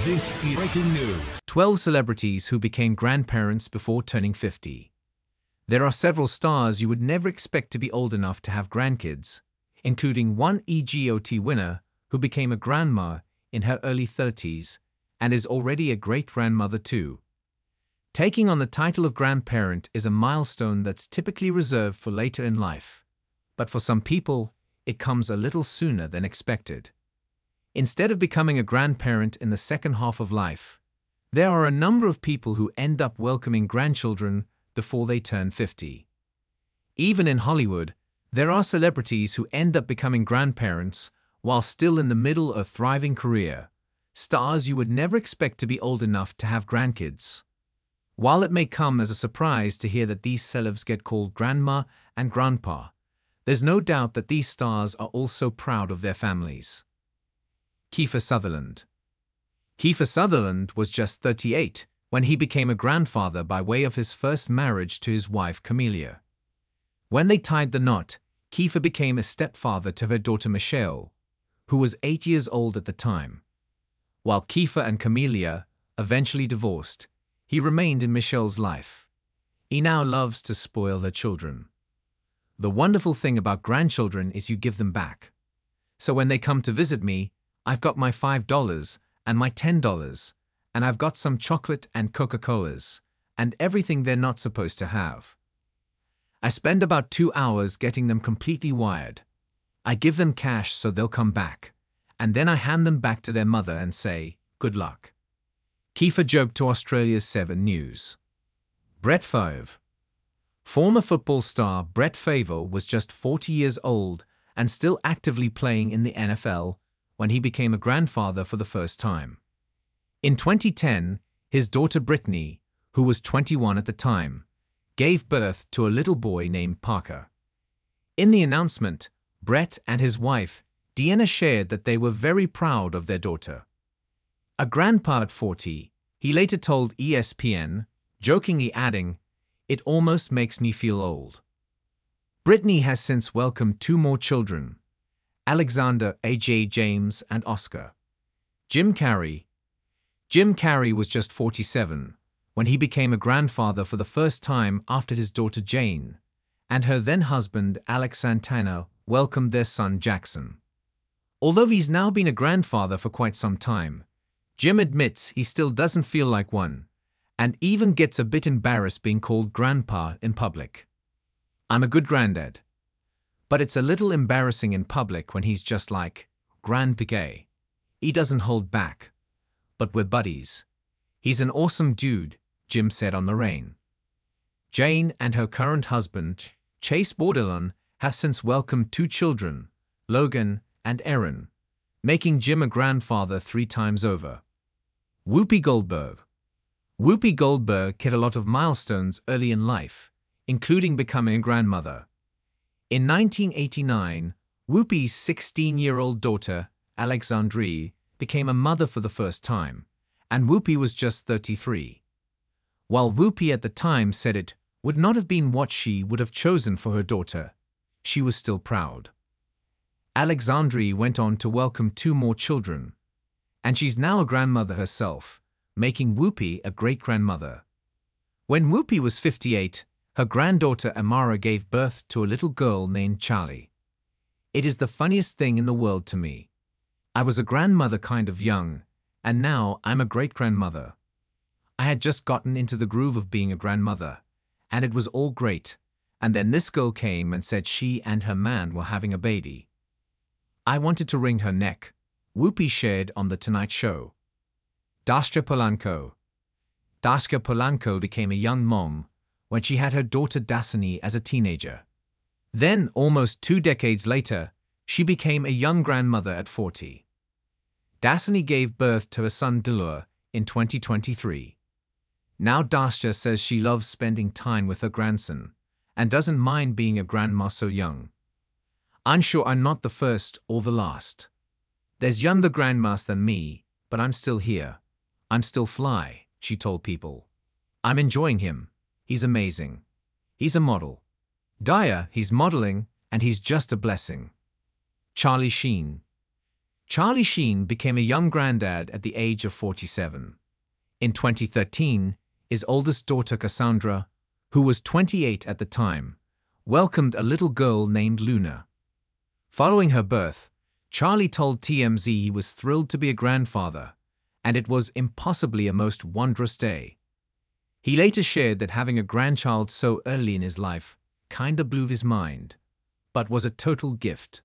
This is breaking news. 12 celebrities who became grandparents before turning 50. There are several stars you would never expect to be old enough to have grandkids, including one EGOT winner who became a grandma in her early 30s and is already a great-grandmother too. Taking on the title of grandparent is a milestone that's typically reserved for later in life, but for some people, it comes a little sooner than expected. Instead of becoming a grandparent in the second half of life, there are a number of people who end up welcoming grandchildren before they turn 50. Even in Hollywood, there are celebrities who end up becoming grandparents while still in the middle of a thriving career, stars you would never expect to be old enough to have grandkids. While it may come as a surprise to hear that these celebs get called grandma and grandpa, there's no doubt that these stars are also proud of their families. Kiefer Sutherland. Kiefer Sutherland was just 38 when he became a grandfather by way of his first marriage to his wife Camelia. When they tied the knot, Kiefer became a stepfather to her daughter Michelle, who was 8 years old at the time. While Kiefer and Camelia eventually divorced, he remained in Michelle's life. He now loves to spoil her children. The wonderful thing about grandchildren is you give them back. So when they come to visit me, I've got my $5 and my $10, and I've got some chocolate and Coca-Colas, and everything they're not supposed to have. I spend about 2 hours getting them completely wired. I give them cash so they'll come back, and then I hand them back to their mother and say, good luck. Kiefer joked to Australia's 7 News. Brett Favre. Former football star Brett Favre was just 40 years old and still actively playing in the NFL when he became a grandfather for the first time. In 2010, his daughter Brittany, who was 21 at the time, gave birth to a little boy named Parker. In the announcement, Brett and his wife, Deanna, shared that they were very proud of their daughter. A grandpa at 40, he later told ESPN, jokingly adding, "It almost makes me feel old." Brittany has since welcomed 2 more children, Alexander, A.J. James, and Oscar. Jim Carrey. Jim Carrey was just 47 when he became a grandfather for the first time after his daughter Jane and her then-husband Alex Santana welcomed their son Jackson. Although he's now been a grandfather for quite some time, Jim admits he still doesn't feel like one and even gets a bit embarrassed being called grandpa in public. "I'm a good granddad. But it's a little embarrassing in public when he's just like, Grandpa. He doesn't hold back. But we're buddies. He's an awesome dude," Jim said on The Rain. Jane and her current husband, Chase Bordelon, have since welcomed 2 children, Logan and Erin, making Jim a grandfather 3 times over. Whoopi Goldberg. Whoopi Goldberg hit a lot of milestones early in life, including becoming a grandmother. In 1989, Whoopi's 16-year-old daughter, Alexandria, became a mother for the first time, and Whoopi was just 33. While Whoopi at the time said it would not have been what she would have chosen for her daughter, she was still proud. Alexandria went on to welcome 2 more children, and she's now a grandmother herself, making Whoopi a great-grandmother. When Whoopi was 58, her granddaughter Amara gave birth to a little girl named Charlie. "It is the funniest thing in the world to me. I was a grandmother kind of young, and now I'm a great-grandmother. I had just gotten into the groove of being a grandmother, and it was all great, and then this girl came and said she and her man were having a baby. I wanted to wring her neck," Whoopi shared on The Tonight Show. Dasha Polanco. Dasha Polanco became a young mom when she had her daughter Destiny as a teenager. Then, almost 2 decades later, she became a young grandmother at 40. Destiny gave birth to her son Dilur in 2023. Now Dasha says she loves spending time with her grandson and doesn't mind being a grandma so young. "I'm sure I'm not the first or the last. There's younger grandmas than me, but I'm still here. I'm still fly," she told People. "I'm enjoying him. He's amazing. He's a model. He's modeling, and he's just a blessing." Charlie Sheen. Charlie Sheen became a young granddad at the age of 47. In 2013, his oldest daughter Cassandra, who was 28 at the time, welcomed a little girl named Luna. Following her birth, Charlie told TMZ he was thrilled to be a grandfather, and it was impossibly a most wondrous day. He later shared that having a grandchild so early in his life kinda blew his mind, but was a total gift.